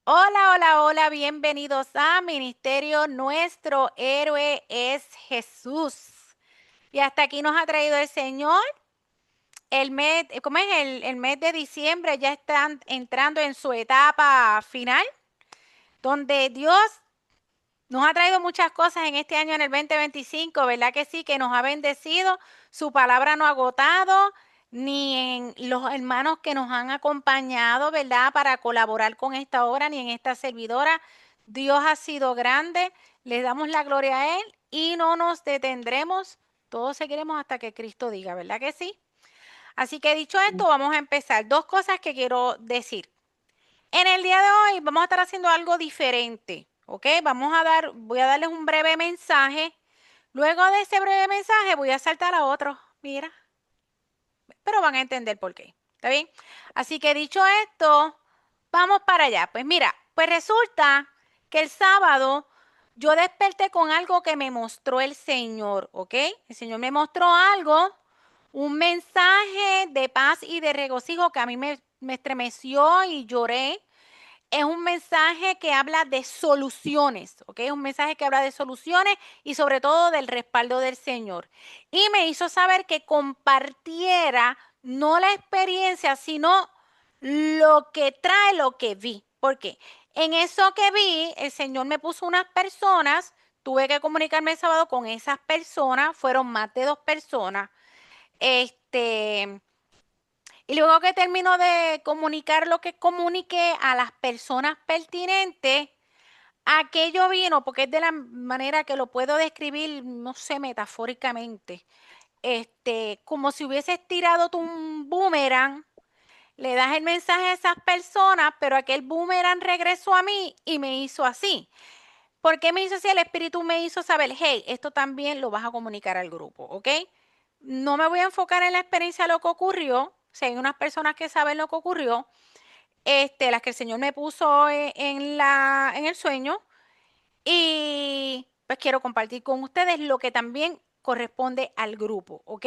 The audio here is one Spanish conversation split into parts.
Hola, hola, hola, bienvenidos a Ministerio Nuestro Héroe es Jesús. Y hasta aquí nos ha traído el Señor. El mes, ¿cómo es? El mes de diciembre ya están entrando en su etapa final, donde Dios nos ha traído muchas cosas en este año, en el 2025, ¿verdad que sí? Que nos ha bendecido, su palabra no ha agotado, ni en los hermanos que nos han acompañado, ¿verdad? Para colaborar con esta obra, ni en esta servidora. Dios ha sido grande, le damos la gloria a Él y no nos detendremos, todos seguiremos hasta que Cristo diga, ¿verdad que sí? Así que dicho esto, vamos a empezar. Dos cosas que quiero decir. En el día de hoy vamos a estar haciendo algo diferente, ¿ok? Voy a darles un breve mensaje. Luego de ese breve mensaje voy a saltar a otro, mira, pero van a entender por qué, ¿está bien? Así que dicho esto, vamos para allá. Pues mira, pues resulta que el sábado yo desperté con algo que me mostró el Señor, ¿ok? El Señor me mostró algo, un mensaje de paz y de regocijo que a mí me estremeció y lloré. Es un mensaje que habla de soluciones, ¿ok? Es un mensaje que habla de soluciones y sobre todo del respaldo del Señor. Y me hizo saber que compartiera no la experiencia, sino lo que trae lo que vi. ¿Por qué? En eso que vi, el Señor me puso unas personas, tuve que comunicarme el sábado con esas personas, fueron más de 2 personas. Este, y luego que termino de comunicar lo que comuniqué a las personas pertinentes, aquello vino, porque es de la manera que lo puedo describir, no sé, metafóricamente, como si hubieses tirado tú un boomerang, le das el mensaje a esas personas, pero aquel boomerang regresó a mí y me hizo así. ¿Por qué me hizo así? El espíritu me hizo saber, hey, esto también lo vas a comunicar al grupo, ¿ok? No me voy a enfocar en la experiencia de lo que ocurrió. Si hay unas personas que saben lo que ocurrió, las que el Señor me puso en el sueño, y pues quiero compartir con ustedes lo que también corresponde al grupo, ¿ok?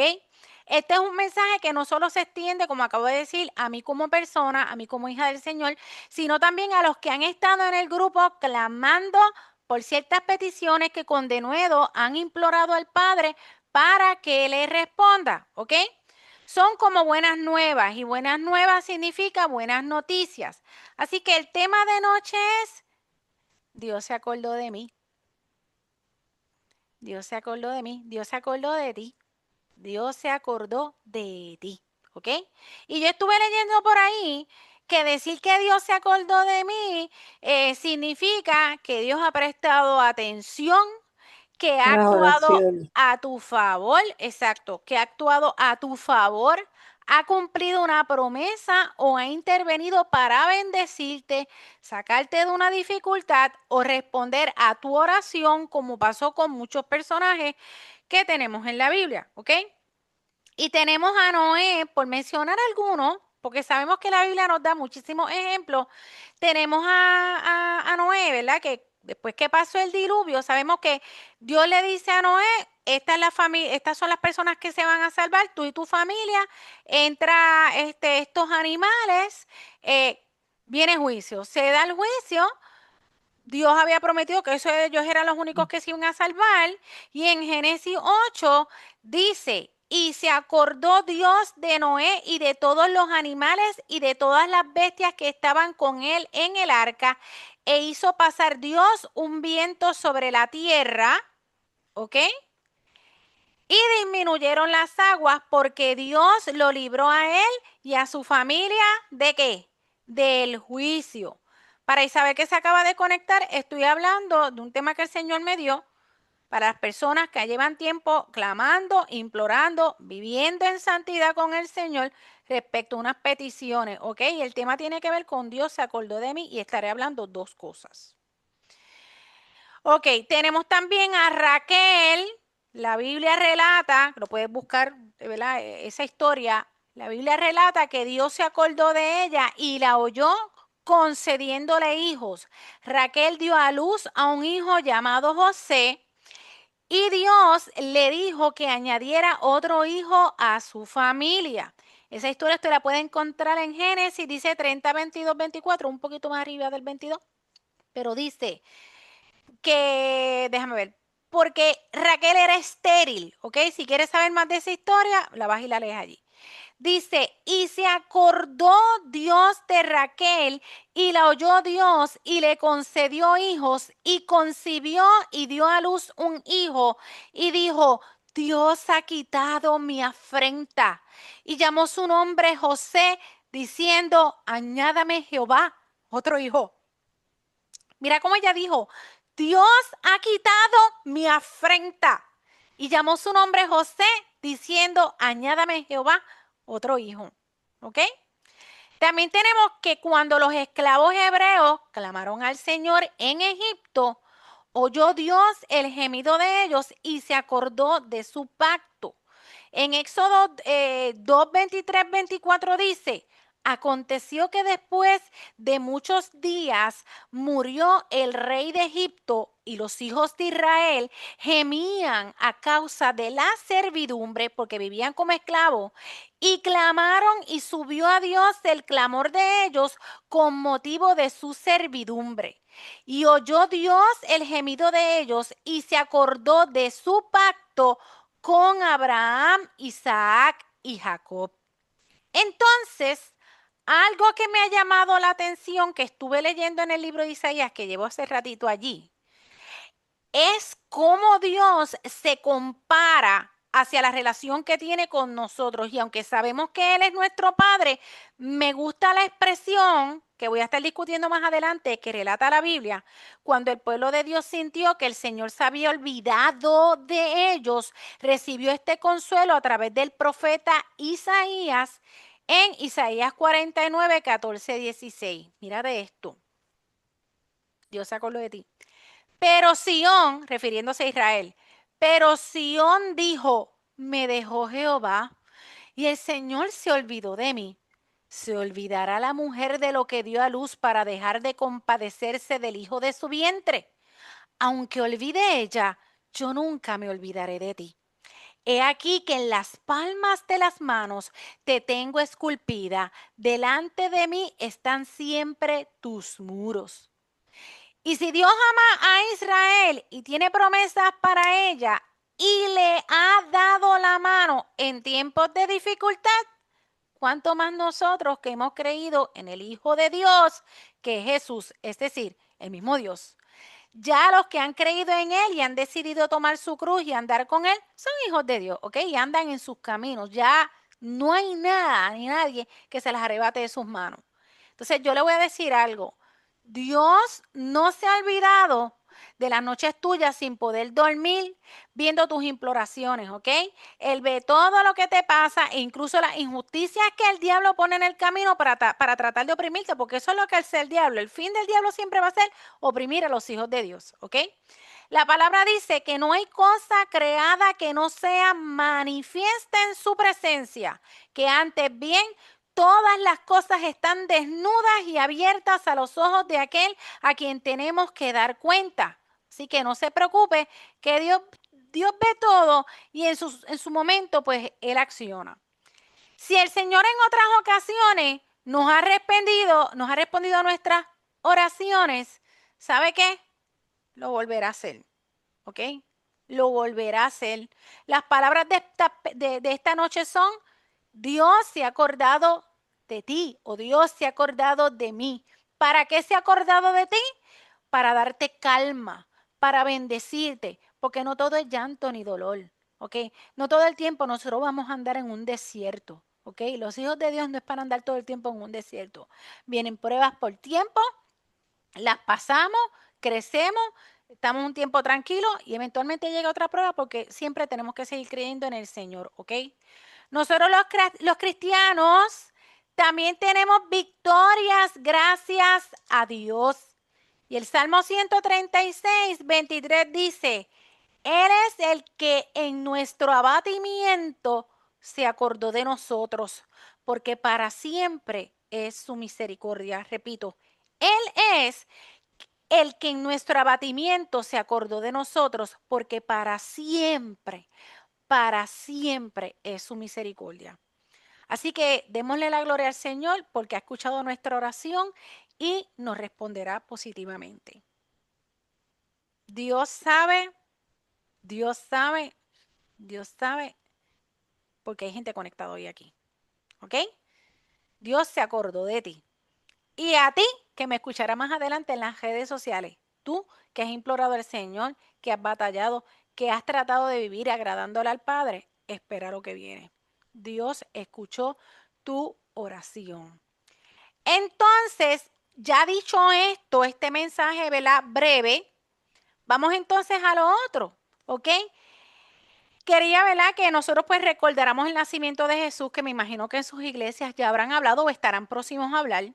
Este es un mensaje que no solo se extiende, como acabo de decir, a mí como persona, a mí como hija del Señor, sino también a los que han estado en el grupo clamando por ciertas peticiones que con denuedo han implorado al Padre para que le responda, ¿ok? Son como buenas nuevas y buenas nuevas significa buenas noticias. Así que el tema de noche es, Dios se acordó de mí. Dios se acordó de mí, Dios se acordó de ti, Dios se acordó de ti, ¿ok? Y yo estuve leyendo por ahí que decir que Dios se acordó de mí significa que Dios ha prestado atención, que ha Las actuado oraciones. a tu favor, exacto, que ha actuado a tu favor, ha cumplido una promesa o ha intervenido para bendecirte, sacarte de una dificultad o responder a tu oración, como pasó con muchos personajes que tenemos en la Biblia, ¿ok? Y tenemos a Noé, por mencionar algunos, porque sabemos que la Biblia nos da muchísimos ejemplos. Tenemos a Noé, ¿verdad? Que después que pasó el diluvio, sabemos que Dios le dice a Noé, esta es la familia, estas son las personas que se van a salvar, tú y tu familia, entra estos animales, eh, viene juicio, se da el juicio. Dios había prometido que ellos eran los únicos que se iban a salvar. Y en Génesis 8 dice, y se acordó Dios de Noé y de todos los animales y de todas las bestias que estaban con él en el arca, e hizo pasar Dios un viento sobre la tierra, ¿ok? Y disminuyeron las aguas porque Dios lo libró a él y a su familia ¿de qué? Del juicio. Para Isabel que se acaba de conectar, estoy hablando de un tema que el Señor me dio para las personas que llevan tiempo clamando, implorando, viviendo en santidad con el Señor respecto a unas peticiones, ¿ok? Y el tema tiene que ver con Dios se acordó de mí y estaré hablando dos cosas. Ok, tenemos también a Raquel. La Biblia relata, lo puedes buscar, ¿verdad? Esa historia. La Biblia relata que Dios se acordó de ella y la oyó concediéndole hijos. Raquel dio a luz a un hijo llamado José y Dios le dijo que añadiera otro hijo a su familia. Esa historia usted la puede encontrar en Génesis, dice 30, 22, 24, un poquito más arriba del 22, pero dice que, déjame ver, porque Raquel era estéril, ¿ok? Si quieres saber más de esa historia, la vas y la lees allí. Dice, y se acordó Dios de Raquel y la oyó Dios y le concedió hijos y concibió y dio a luz un hijo y dijo, Dios ha quitado mi afrenta. Y llamó su nombre José diciendo, añádame Jehová, otro hijo. Mira cómo ella dijo, Dios ha quitado mi afrenta. Y llamó su nombre José diciendo, añádame Jehová, otro hijo. ¿Ok? También tenemos que cuando los esclavos hebreos clamaron al Señor en Egipto, oyó Dios el gemido de ellos y se acordó de su pacto. En Éxodo 2, 23, 24 dice, aconteció que después de muchos días murió el rey de Egipto y los hijos de Israel gemían a causa de la servidumbre porque vivían como esclavos y clamaron y subió a Dios el clamor de ellos con motivo de su servidumbre. Y oyó Dios el gemido de ellos y se acordó de su pacto con Abraham, Isaac y Jacob. Entonces, algo que me ha llamado la atención, que estuve leyendo en el libro de Isaías, que llevo hace ratito allí, es cómo Dios se compara hacia la relación que tiene con nosotros. Y aunque sabemos que Él es nuestro Padre, me gusta la expresión que voy a estar discutiendo más adelante, que relata la Biblia, cuando el pueblo de Dios sintió que el Señor se había olvidado de ellos, recibió este consuelo a través del profeta Isaías en Isaías 49, 14, 16. Mira de esto. Dios se acordó de ti. Pero Sión, refiriéndose a Israel, pero Sión dijo, me dejó Jehová y el Señor se olvidó de mí. ¿Se olvidará la mujer de lo que dio a luz para dejar de compadecerse del hijo de su vientre? Aunque olvide ella, yo nunca me olvidaré de ti. He aquí que en las palmas de las manos te tengo esculpida, delante de mí están siempre tus muros. Y si Dios ama a Israel y tiene promesas para ella y le ha dado la mano en tiempos de dificultad, ¿cuánto más nosotros que hemos creído en el Hijo de Dios, que es Jesús, es decir, el mismo Dios? Ya los que han creído en Él y han decidido tomar su cruz y andar con Él, son hijos de Dios, ¿ok? Y andan en sus caminos. Ya no hay nada ni nadie que se las arrebate de sus manos. Entonces yo le voy a decir algo. Dios no se ha olvidado de las noches tuyas sin poder dormir, viendo tus imploraciones, ¿ok? Él ve todo lo que te pasa e incluso las injusticias que el diablo pone en el camino para tratar de oprimirte, porque eso es lo que hace el diablo. El fin del diablo siempre va a ser oprimir a los hijos de Dios, ¿ok? La palabra dice que no hay cosa creada que no sea manifiesta en su presencia, que antes bien todas las cosas están desnudas y abiertas a los ojos de aquel a quien tenemos que dar cuenta. Así que no se preocupe, que Dios ve todo y en su momento pues Él acciona. Si el Señor en otras ocasiones nos ha respondido a nuestras oraciones, ¿sabe qué? Lo volverá a hacer, ¿ok? Lo volverá a hacer. Las palabras de esta noche son, Dios se ha acordado de ti o Dios se ha acordado de mí. ¿Para qué se ha acordado de ti? Para darte calma, para bendecirte, porque no todo es llanto ni dolor, ¿ok? No todo el tiempo nosotros vamos a andar en un desierto, ¿ok? Los hijos de Dios no es para andar todo el tiempo en un desierto. Vienen pruebas por tiempo, las pasamos, crecemos, estamos un tiempo tranquilo y eventualmente llega otra prueba porque siempre tenemos que seguir creyendo en el Señor, ¿ok? Nosotros los cristianos también tenemos victorias gracias a Dios. Y el Salmo 136, 23 dice, Él es el que en nuestro abatimiento se acordó de nosotros, porque para siempre es su misericordia. Repito, Él es el que en nuestro abatimiento se acordó de nosotros, porque para siempre es su misericordia. Así que démosle la gloria al Señor porque ha escuchado nuestra oración y nos responderá positivamente. Dios sabe, Dios sabe, Dios sabe, porque hay gente conectada hoy aquí. ¿Ok? Dios se acordó de ti. Y a ti, que me escuchará más adelante en las redes sociales. Tú, que has implorado al Señor, que has batallado, que has tratado de vivir agradándole al Padre, espera lo que viene. Dios escuchó tu oración. Entonces, ya dicho esto, este mensaje, ¿verdad? Breve, vamos entonces a lo otro, ¿ok? Quería, ¿verdad? Que nosotros pues recordáramos el nacimiento de Jesús, que me imagino que en sus iglesias ya habrán hablado o estarán próximos a hablar.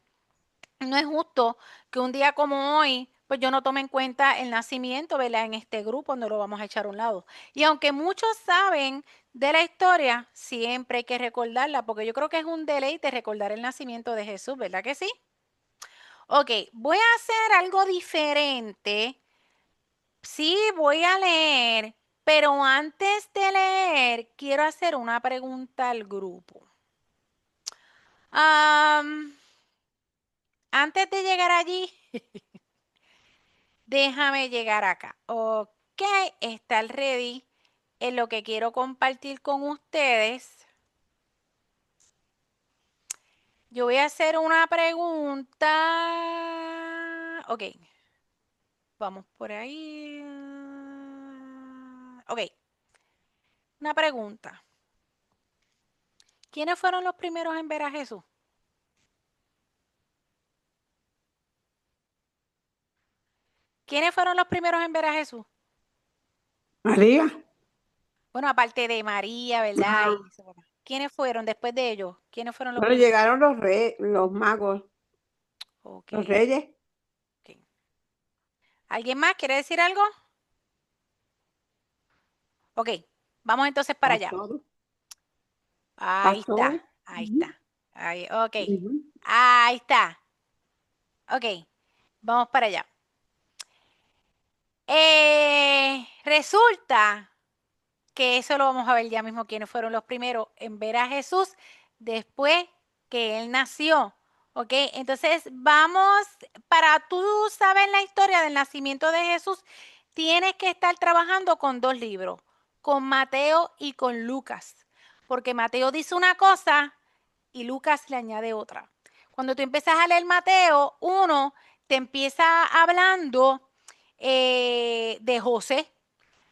No es justo que un día como hoy, pues yo no tome en cuenta el nacimiento, ¿verdad? En este grupo no lo vamos a echar a un lado. Y aunque muchos saben de la historia, siempre hay que recordarla, porque yo creo que es un deleite recordar el nacimiento de Jesús, ¿verdad que sí? Ok, voy a hacer algo diferente. Sí, voy a leer, pero antes de leer, quiero hacer una pregunta al grupo. Antes de llegar allí, déjame llegar acá. Ok, está el ready en lo que quiero compartir con ustedes. Yo voy a hacer una pregunta. Ok, vamos por ahí. Ok, una pregunta. ¿Quiénes fueron los primeros en ver a Jesús? ¿Quiénes fueron los primeros en ver a Jesús? María. Bueno, aparte de María, ¿verdad? Ah, Y su papá. ¿Quiénes fueron después de ellos? ¿Quiénes fueron los bueno, primeros? llegaron los magos, Ok, los reyes, ok. ¿Alguien más quiere decir algo? Ok, vamos entonces para allá. pastores, Ahí está, pastores. ahí Ujú, está. Ahí, ok, ujú. ahí está. Ok, vamos para allá. Resulta que eso lo vamos a ver ya mismo, quiénes fueron los primeros en ver a Jesús después que él nació. ¿Ok? Entonces vamos, para tú saber la historia del nacimiento de Jesús, tienes que estar trabajando con dos libros, con Mateo y con Lucas, porque Mateo dice una cosa y Lucas le añade otra. Cuando tú empiezas a leer Mateo 1, te empieza hablando de José,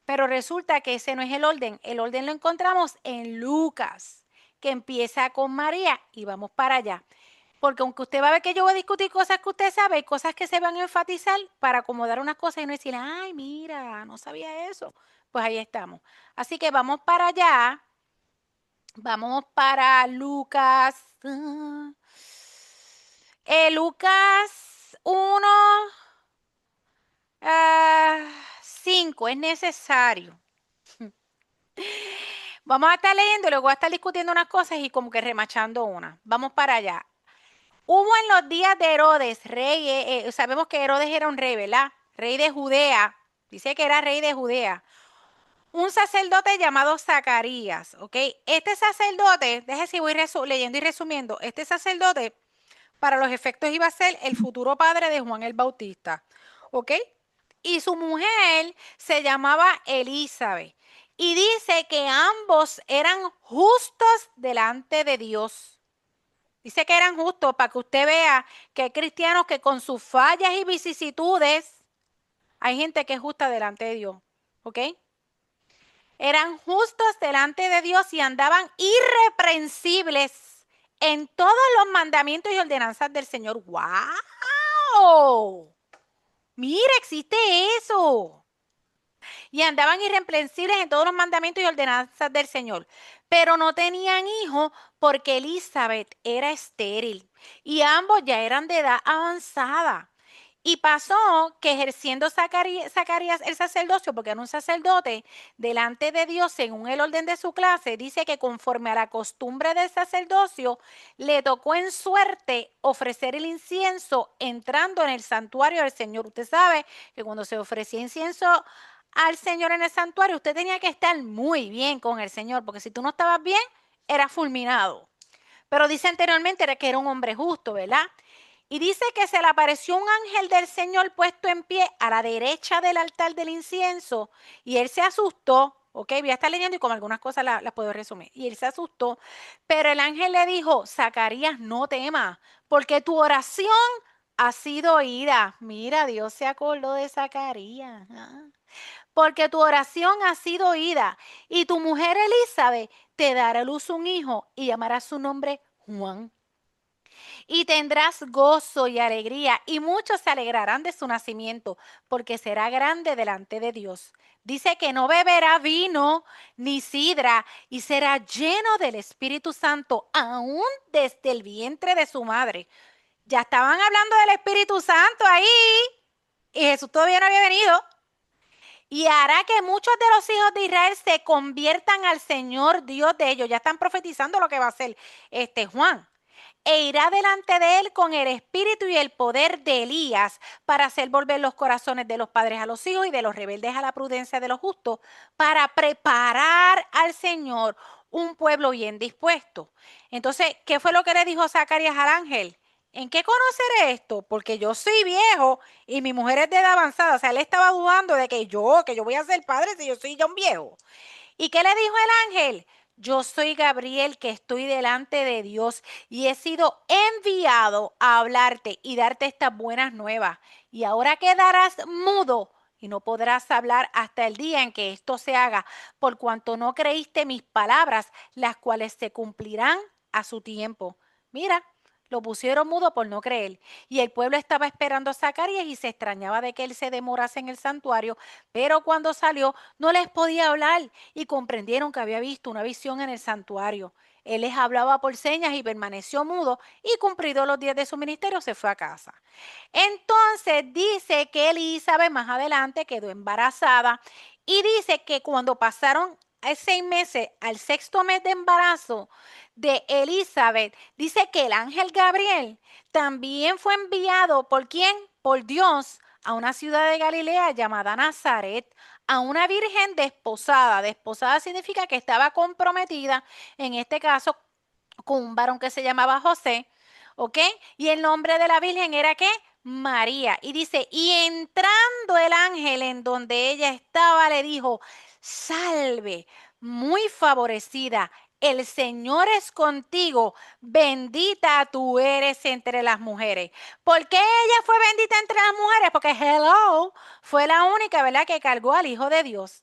pero resulta que ese no es el orden. El orden lo encontramos en Lucas, que empieza con María y vamos para allá. Porque aunque usted va a ver que yo voy a discutir cosas que usted sabe, hay cosas que se van a enfatizar para acomodar unas cosas y no decir, ay, mira, no sabía eso. Pues ahí estamos. Así que vamos para allá. Vamos para Lucas. Lucas 1, 5, es necesario. Vamos a estar leyendo y luego a estar discutiendo unas cosas y como que remachando una. Vamos para allá. Hubo en los días de Herodes, rey, sabemos que Herodes era un rey, ¿verdad? Rey de Judea. Dice que era rey de Judea. Un sacerdote llamado Zacarías, ¿ok? Este sacerdote, déjeme si voy leyendo y resumiendo, este sacerdote para los efectos iba a ser el futuro padre de Juan el Bautista, ¿ok? Y su mujer se llamaba Elizabeth. Y dice que ambos eran justos delante de Dios. Dice que eran justos para que usted vea que hay cristianos que con sus fallas y vicisitudes, hay gente que es justa delante de Dios, ¿ok? Eran justos delante de Dios y andaban irreprensibles en todos los mandamientos y ordenanzas del Señor. ¡Wow! Mira, existe eso. Y andaban irreprensibles en todos los mandamientos y ordenanzas del Señor. Pero no tenían hijos porque Elizabeth era estéril y ambos ya eran de edad avanzada. Y pasó que ejerciendo Zacarías el sacerdocio, porque era un sacerdote, delante de Dios según el orden de su clase, dice que conforme a la costumbre del sacerdocio, le tocó en suerte ofrecer el incienso entrando en el santuario del Señor. Usted sabe que cuando se ofrecía incienso al Señor en el santuario, usted tenía que estar muy bien con el Señor, porque si tú no estabas bien, eras fulminado. pero dice anteriormente que era un hombre justo, ¿verdad? Y dice que se le apareció un ángel del Señor puesto en pie a la derecha del altar del incienso y él se asustó. Ok, voy a estar leyendo y como algunas cosas las puedo resumir. Y él se asustó, pero el ángel le dijo, Zacarías, no temas, porque tu oración ha sido oída. Mira, Dios se acordó de Zacarías. Porque tu oración ha sido oída y tu mujer Elizabeth te dará a luz un hijo y llamará su nombre Juan. Y tendrás gozo y alegría, y muchos se alegrarán de su nacimiento, porque será grande delante de Dios. Dice que no beberá vino ni sidra, y será lleno del Espíritu Santo, aún desde el vientre de su madre. Ya estaban hablando del Espíritu Santo ahí, y Jesús todavía no había venido. Y hará que muchos de los hijos de Israel se conviertan al Señor Dios de ellos. Ya están profetizando lo que va a hacer Juan. E irá delante de él con el espíritu y el poder de Elías para hacer volver los corazones de los padres a los hijos y de los rebeldes a la prudencia de los justos, para preparar al Señor un pueblo bien dispuesto. Entonces, ¿qué fue lo que le dijo Zacarías al ángel? ¿En qué conoceré esto? Porque yo soy viejo y mi mujer es de edad avanzada. O sea, él estaba dudando de que yo voy a ser padre si yo soy ya un viejo. ¿Y qué le dijo el ángel? Yo soy Gabriel que estoy delante de Dios y he sido enviado a hablarte y darte estas buenas nuevas. Y ahora quedarás mudo y no podrás hablar hasta el día en que esto se haga, por cuanto no creíste mis palabras, las cuales se cumplirán a su tiempo. Mira, lo pusieron mudo por no creer. Y el pueblo estaba esperando a Zacarías y se extrañaba de que él se demorase en el santuario, pero cuando salió no les podía hablar y comprendieron que había visto una visión en el santuario. Él les hablaba por señas y permaneció mudo y cumplidos los días de su ministerio se fue a casa. Entonces dice que Elizabeth más adelante quedó embarazada y dice que cuando pasaron 6 meses al sexto mes de embarazo de Elizabeth, dice que el ángel Gabriel también fue enviado ¿por quién? Por Dios a una ciudad de Galilea llamada Nazaret, a una virgen desposada. Desposada significa que estaba comprometida, en este caso, con un varón que se llamaba José, ¿ok? Y el nombre de la virgen era ¿qué? María. Y dice, y entrando el ángel en donde ella estaba, le dijo, salve, muy favorecida, el Señor es contigo, bendita tú eres entre las mujeres. ¿Por qué ella fue bendita entre las mujeres? Porque hello, fue la única, ¿verdad?, que cargó al Hijo de Dios.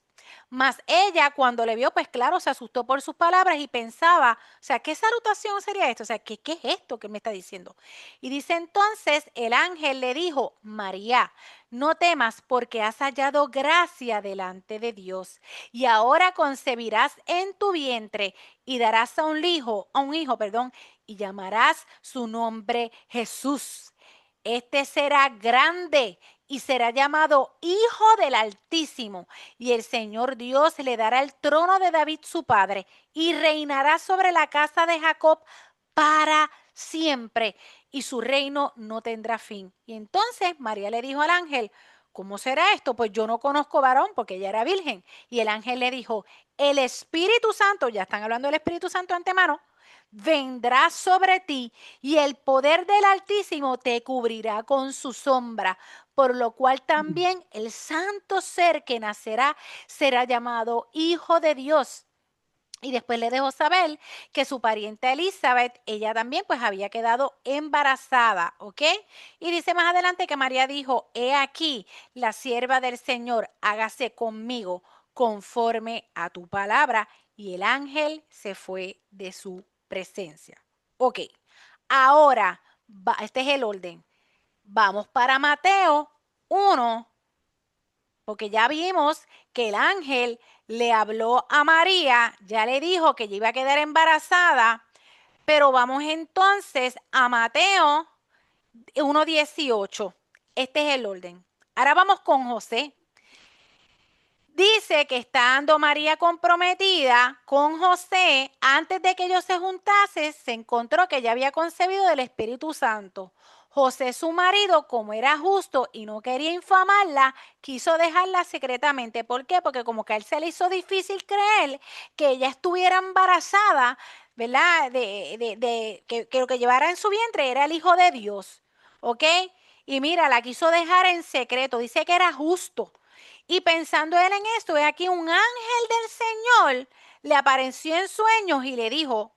Mas ella cuando le vio, pues claro, se asustó por sus palabras y pensaba, o sea, ¿qué salutación sería esto? O sea, ¿qué es esto que me está diciendo? Y dice entonces, el ángel le dijo, María, no temas porque has hallado gracia delante de Dios. Y ahora concebirás en tu vientre y darás a un hijo, perdón, y llamarás su nombre Jesús. Este será grande y será llamado Hijo del Altísimo, y el Señor Dios le dará el trono de David su padre, y reinará sobre la casa de Jacob para siempre, y su reino no tendrá fin. Y entonces María le dijo al ángel, ¿cómo será esto? Pues yo no conozco varón, porque ella era virgen. Y el ángel le dijo, el Espíritu Santo, ya están hablando del Espíritu Santo de antemano, vendrá sobre ti y el poder del Altísimo te cubrirá con su sombra, por lo cual también el santo ser que nacerá será llamado Hijo de Dios. Y después le dejó saber que su pariente Elizabeth, ella también pues había quedado embarazada, ¿ok? Y dice más adelante que María dijo, he aquí la sierva del Señor, hágase conmigo conforme a tu palabra. Y el ángel se fue de su presencia. Ok, ahora, este es el orden. Vamos para Mateo 1, porque ya vimos que el ángel le habló a María, ya le dijo que ella iba a quedar embarazada, pero vamos entonces a Mateo 1:18. Este es el orden. Ahora vamos con José. Dice que estando María comprometida con José, antes de que ellos se juntasen, se encontró que ella había concebido del Espíritu Santo. José, su marido, como era justo y no quería infamarla, quiso dejarla secretamente. ¿Por qué? Porque como que a él se le hizo difícil creer que ella estuviera embarazada ¿verdad? Que lo que llevara en su vientre era el Hijo de Dios, ¿ok? Y mira, la quiso dejar en secreto, dice que era justo. Y pensando él en esto, ve aquí un ángel del Señor le apareció en sueños y le dijo,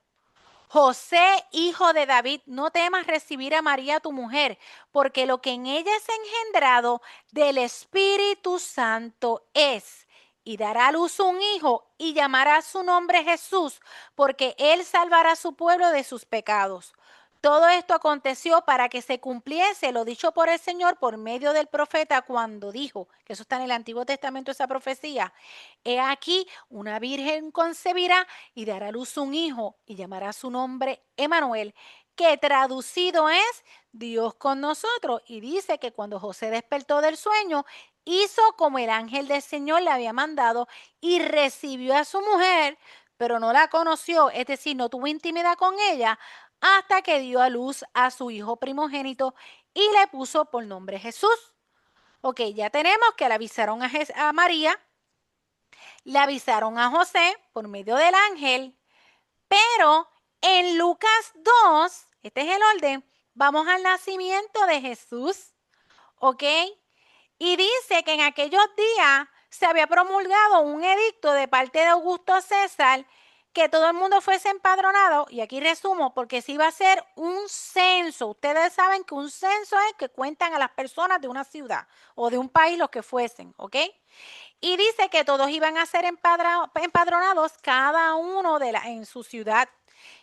José, hijo de David, no temas recibir a María tu mujer, porque lo que en ella es engendrado del Espíritu Santo es. Y dará a luz un hijo y llamará su nombre Jesús, porque él salvará a su pueblo de sus pecados. Todo esto aconteció para que se cumpliese lo dicho por el Señor por medio del profeta cuando dijo, que eso está en el Antiguo Testamento, esa profecía, he aquí, una virgen concebirá y dará a luz un hijo y llamará su nombre Emanuel, que traducido es Dios con nosotros. Y dice que cuando José despertó del sueño, hizo como el ángel del Señor le había mandado y recibió a su mujer, pero no la conoció, es decir, no tuvo intimidad con ella hasta que dio a luz a su hijo primogénito y le puso por nombre Jesús. Ok, ya tenemos que le avisaron a María, le avisaron a José por medio del ángel, pero en Lucas 2, este es el orden, vamos al nacimiento de Jesús, ¿ok? Y dice que en aquellos días se había promulgado un edicto de parte de Augusto César que todo el mundo fuese empadronado, y aquí resumo, porque se iba a hacer un censo. Ustedes saben que un censo es que cuentan a las personas de una ciudad o de un país, los que fuesen, ¿ok? Y dice que todos iban a ser empadronados, cada uno en su ciudad.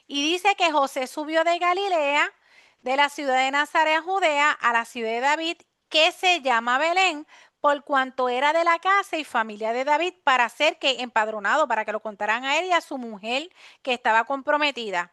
Y dice que José subió de Galilea, de la ciudad de Nazaret, Judea, a la ciudad de David, que se llama Belén, por cuanto era de la casa y familia de David, para ser que empadronado, para que lo contaran a él y a su mujer, que estaba comprometida,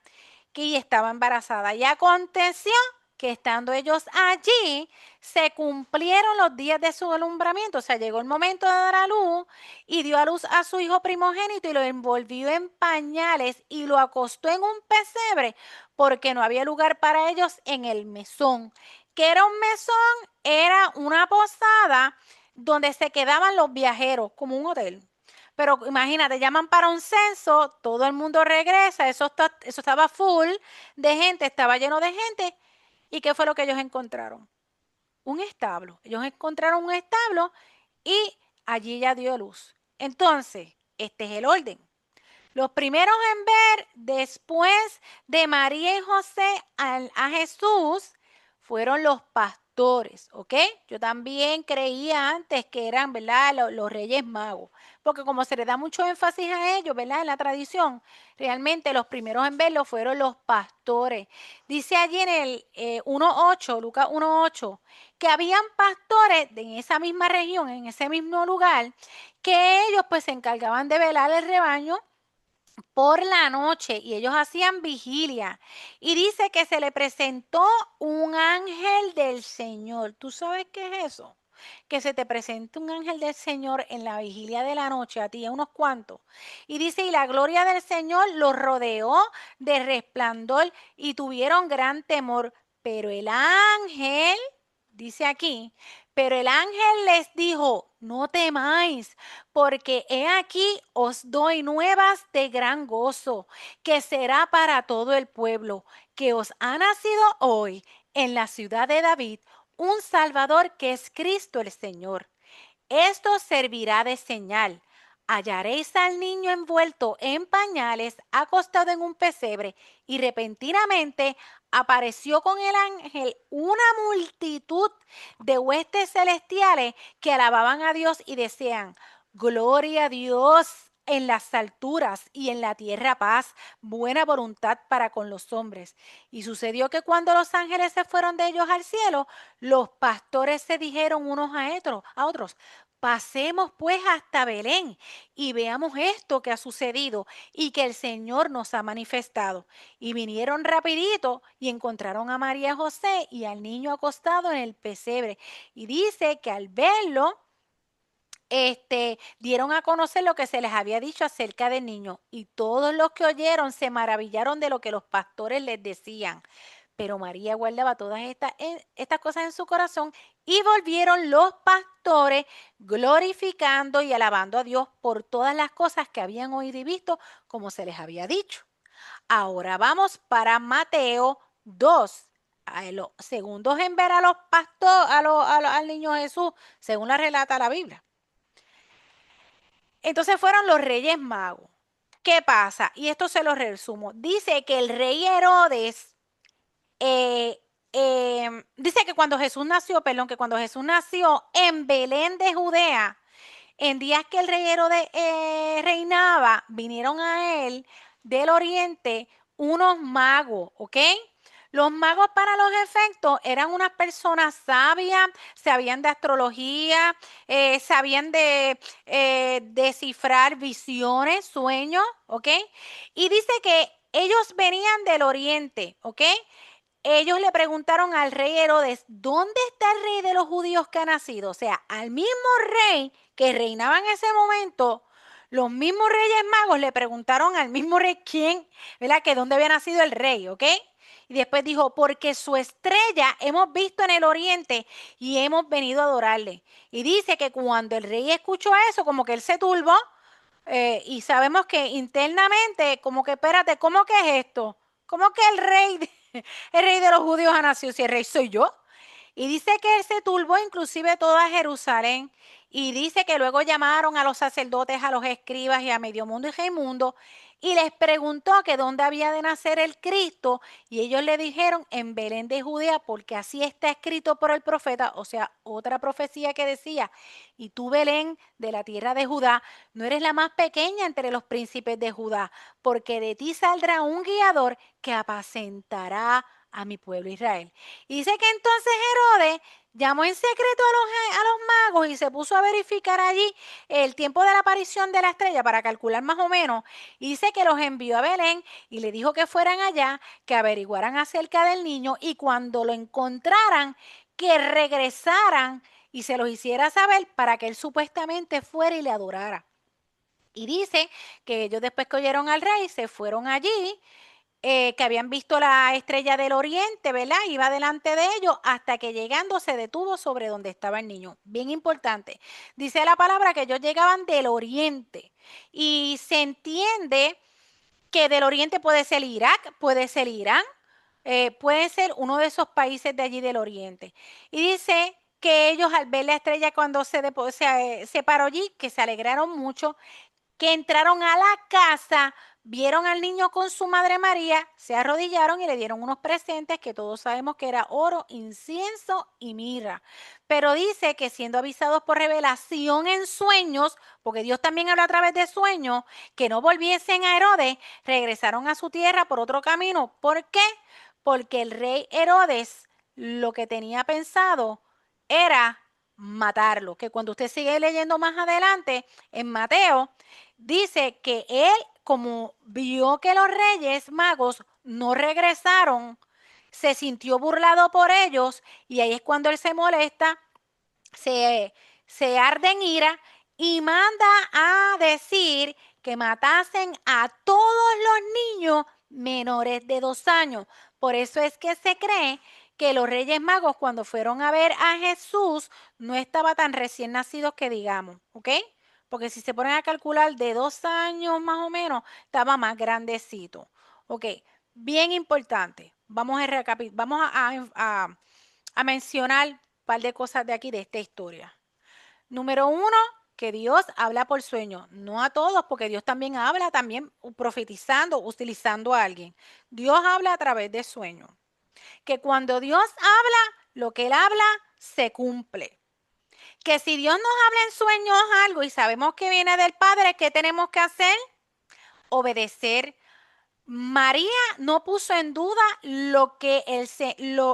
que estaba embarazada. Y aconteció que estando ellos allí, se cumplieron los días de su alumbramiento. O sea, llegó el momento de dar a luz y dio a luz a su hijo primogénito y lo envolvió en pañales y lo acostó en un pesebre porque no había lugar para ellos en el mesón. ¿Qué era un mesón? Era una posada donde se quedaban los viajeros, como un hotel. Pero imagínate, llaman para un censo, todo el mundo regresa, eso estaba full de gente, estaba lleno de gente. ¿Y qué fue lo que ellos encontraron? Un establo. Ellos encontraron un establo y allí ya dio luz. Entonces, este es el orden. Los primeros en ver después de María y José a Jesús fueron los pastores, ¿ok? Yo también creía antes que eran, ¿verdad? Los reyes magos, porque como se le da mucho énfasis a ellos, ¿verdad? En la tradición, realmente los primeros en verlo fueron los pastores. Dice allí en el 1.8, Lucas 1.8, que habían pastores en esa misma región, en ese mismo lugar, que ellos pues se encargaban de velar el rebaño por la noche y ellos hacían vigilia. Y dice que se le presentó un ángel del Señor. ¿Tú sabes qué es eso? Que se te presente un ángel del Señor en la vigilia de la noche, a ti, a unos cuantos. Y dice, y la gloria del Señor los rodeó de resplandor y tuvieron gran temor. Pero el ángel, dice aquí, pero el ángel les dijo, no temáis, porque he aquí os doy nuevas de gran gozo, que será para todo el pueblo, que os ha nacido hoy en la ciudad de David un Salvador que es Cristo el Señor. Esto servirá de señal. Hallaréis al niño envuelto en pañales, acostado en un pesebre, y repentinamente apareció con el ángel una multitud de huestes celestiales que alababan a Dios y decían, gloria a Dios en las alturas y en la tierra paz, buena voluntad para con los hombres. Y sucedió que cuando los ángeles se fueron de ellos al cielo, los pastores se dijeron unos a otros, pasemos pues hasta Belén y veamos esto que ha sucedido y que el Señor nos ha manifestado. Y vinieron rapidito y encontraron a María y José y al niño acostado en el pesebre. Y dice que al verlo, dieron a conocer lo que se les había dicho acerca del niño. Y todos los que oyeron se maravillaron de lo que los pastores les decían. Pero María guardaba todas estas cosas en su corazón y volvieron los pastores glorificando y alabando a Dios por todas las cosas que habían oído y visto como se les había dicho. Ahora vamos para Mateo 2. Los segundos en ver a los pastores, al niño Jesús, según la relata la Biblia. Entonces fueron los reyes magos. ¿Qué pasa? Y esto se lo resumo. Dice que el rey Herodes, dice que cuando Jesús nació en Belén de Judea, en días que el rey Herodes reinaba, vinieron a él del oriente unos magos, ¿ok? Los magos para los efectos eran unas personas sabias, sabían de astrología, sabían de descifrar visiones, sueños, ¿ok? Y dice que ellos venían del oriente, ¿ok? Ellos le preguntaron al rey Herodes, ¿dónde está el rey de los judíos que ha nacido? O sea, al mismo rey que reinaba en ese momento, los mismos reyes magos le preguntaron al mismo rey quién, ¿verdad? Que dónde había nacido el rey, ¿ok? Y después dijo, porque su estrella hemos visto en el oriente y hemos venido a adorarle. Y dice que cuando el rey escuchó eso, como que él se turbó, y sabemos que internamente, como que espérate, ¿cómo que es esto? ¿Cómo que el rey de los judíos ha nacido si el rey soy yo? Y dice que él se turbó inclusive toda Jerusalén. Y dice que luego llamaron a los sacerdotes, a los escribas y a medio mundo y Raimundo y les preguntó que dónde había de nacer el Cristo. Y ellos le dijeron en Belén de Judea, porque así está escrito por el profeta, o sea, otra profecía que decía, y tú Belén de la tierra de Judá, no eres la más pequeña entre los príncipes de Judá, porque de ti saldrá un guiador que apacentará a mi pueblo Israel. Y dice que entonces Herodes llamó en secreto a los magos y se puso a verificar allí el tiempo de la aparición de la estrella para calcular más o menos. Y dice que los envió a Belén y le dijo que fueran allá, que averiguaran acerca del niño y cuando lo encontraran, que regresaran y se los hiciera saber para que él supuestamente fuera y le adorara. Y dice que ellos después que oyeron al rey se fueron allí, que habían visto la estrella del oriente, ¿verdad? Iba delante de ellos hasta que llegando se detuvo sobre donde estaba el niño. Bien importante. Dice la palabra que ellos llegaban del oriente y se entiende que del oriente puede ser Irak, puede ser Irán, puede ser uno de esos países de allí del oriente. Y dice que ellos al ver la estrella cuando se paró allí, que se alegraron mucho, que entraron a la casa, vieron al niño con su madre María, se arrodillaron y le dieron unos presentes que todos sabemos que era oro, incienso y mirra. Pero dice que siendo avisados por revelación en sueños, porque Dios también habla a través de sueños, que no volviesen a Herodes, regresaron a su tierra por otro camino. ¿Por qué? Porque el rey Herodes lo que tenía pensado era matarlo, que cuando usted sigue leyendo más adelante en Mateo, dice que él, como vio que los reyes magos no regresaron, se sintió burlado por ellos y ahí es cuando él se molesta, se arde en ira y manda a decir que matasen a todos los niños menores de 2 años. Por eso es que se cree que los reyes magos cuando fueron a ver a Jesús no estaba tan recién nacido que digamos, ¿ok? Porque si se ponen a calcular de 2 años más o menos, estaba más grandecito. Ok, bien importante. Vamos a mencionar un par de cosas de aquí, de esta historia. Número 1, que Dios habla por sueño. No a todos, porque Dios también habla, también profetizando, utilizando a alguien. Dios habla a través de sueños. Que cuando Dios habla, lo que Él habla se cumple. Que si Dios nos habla en sueños algo y sabemos que viene del Padre, ¿qué tenemos que hacer? Obedecer. María no puso en duda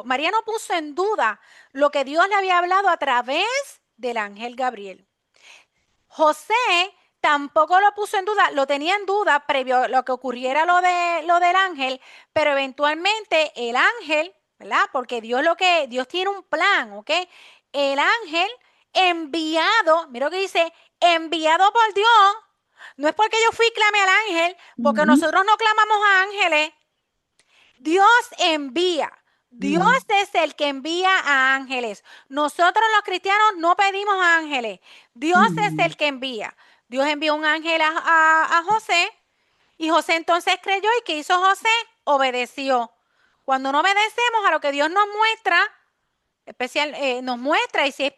María no puso en duda lo que Dios le había hablado a través del ángel Gabriel. José tampoco lo puso en duda, lo tenía en duda previo a lo que ocurriera lo del ángel, pero eventualmente el ángel, ¿verdad? Porque Dios tiene un plan, ¿ok? El ángel enviado, mira lo que dice, enviado por Dios, no es porque yo fui y clamé al ángel, porque nosotros no clamamos a ángeles, Dios envía. Dios es el que envía a ángeles. Nosotros los cristianos no pedimos ángeles. Dios es el que envía. Dios envió un ángel a José Y José entonces creyó, ¿y qué hizo José? Obedeció. Cuando no obedecemos a lo que Dios nos muestra, nos muestra, y si es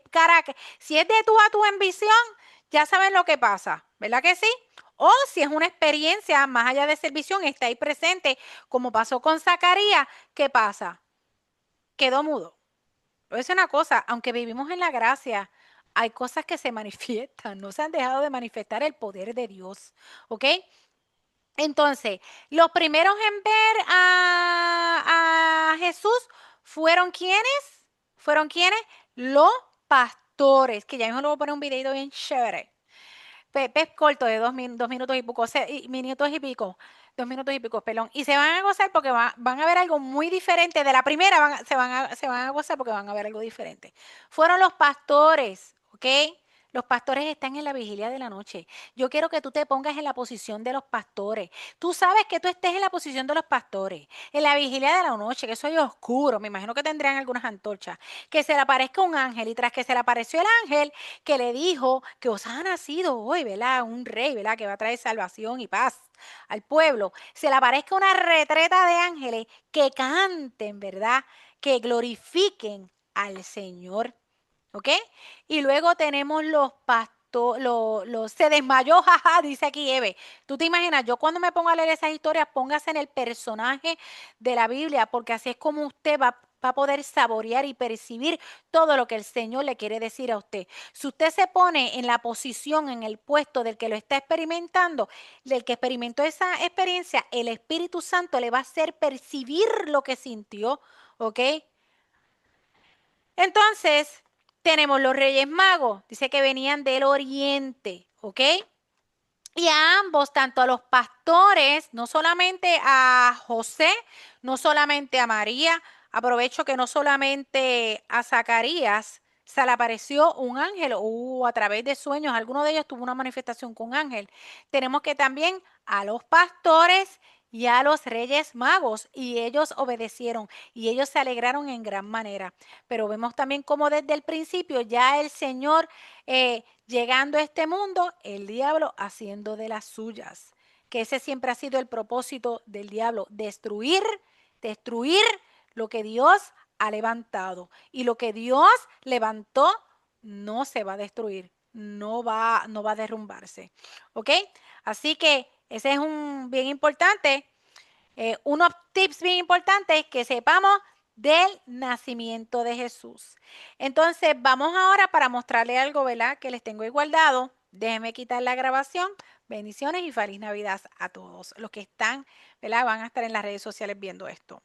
si es de tú a tú en visión, ya saben lo que pasa, ¿verdad que sí? O si es una experiencia más allá de ser visión, está ahí presente, como pasó con Zacarías, ¿qué pasa? Quedó mudo. Es una cosa, aunque vivimos en la gracia, hay cosas que se manifiestan, no se han dejado de manifestar el poder de Dios, ¿ok? Entonces, los primeros en ver a Jesús fueron ¿quiénes? ¿Fueron quiénes? Los pastores, que ya mismo le voy a poner un videito bien chévere. Es corto de 2 minutos y poco, minutos y pico, 2 minutos y pico, perdón. Y se van a gozar porque van a ver algo muy diferente. De la primera se van a gozar porque van a ver algo diferente. Fueron los pastores, ¿ok? Los pastores están en la vigilia de la noche. Yo quiero que tú te pongas en la posición de los pastores. Tú sabes que tú estés en la posición de los pastores, en la vigilia de la noche, que eso es oscuro. Me imagino que tendrían algunas antorchas. Que se le aparezca un ángel y tras que se le apareció el ángel, que le dijo que os ha nacido hoy, ¿verdad? Un rey, ¿verdad? Que va a traer salvación y paz al pueblo. Se le aparezca una retreta de ángeles que canten, ¿verdad? Que glorifiquen al Señor. ¿Ok? Y luego tenemos los pastores, se desmayó, jaja, dice aquí Eve. Tú te imaginas, yo cuando me pongo a leer esas historias, póngase en el personaje de la Biblia, porque así es como usted va a poder saborear y percibir todo lo que el Señor le quiere decir a usted. Si usted se pone en la posición, en el puesto del que lo está experimentando, del que experimentó esa experiencia, el Espíritu Santo le va a hacer percibir lo que sintió, ¿ok? Entonces, tenemos los Reyes Magos, dice que venían del oriente, ¿ok? Y a ambos, tanto a los pastores, no solamente a José, no solamente a María, aprovecho que no solamente a Zacarías se le apareció un ángel o a través de sueños, alguno de ellos tuvo una manifestación con un ángel. Tenemos que también a los pastores y a los reyes magos, y ellos obedecieron y ellos se alegraron en gran manera. Pero vemos también como desde el principio ya el Señor llegando a este mundo, el diablo haciendo de las suyas, que ese siempre ha sido el propósito del diablo, destruir lo que Dios ha levantado. Y lo que Dios levantó no se va a destruir, no va a derrumbarse. ¿Ok? Así que ese es un bien importante. Unos tips bien importantes que sepamos del nacimiento de Jesús. Entonces, vamos ahora para mostrarle algo, ¿verdad? Que les tengo ahí guardado. Déjenme quitar la grabación. Bendiciones y feliz Navidad a todos los que están, ¿verdad? Van a estar en las redes sociales viendo esto.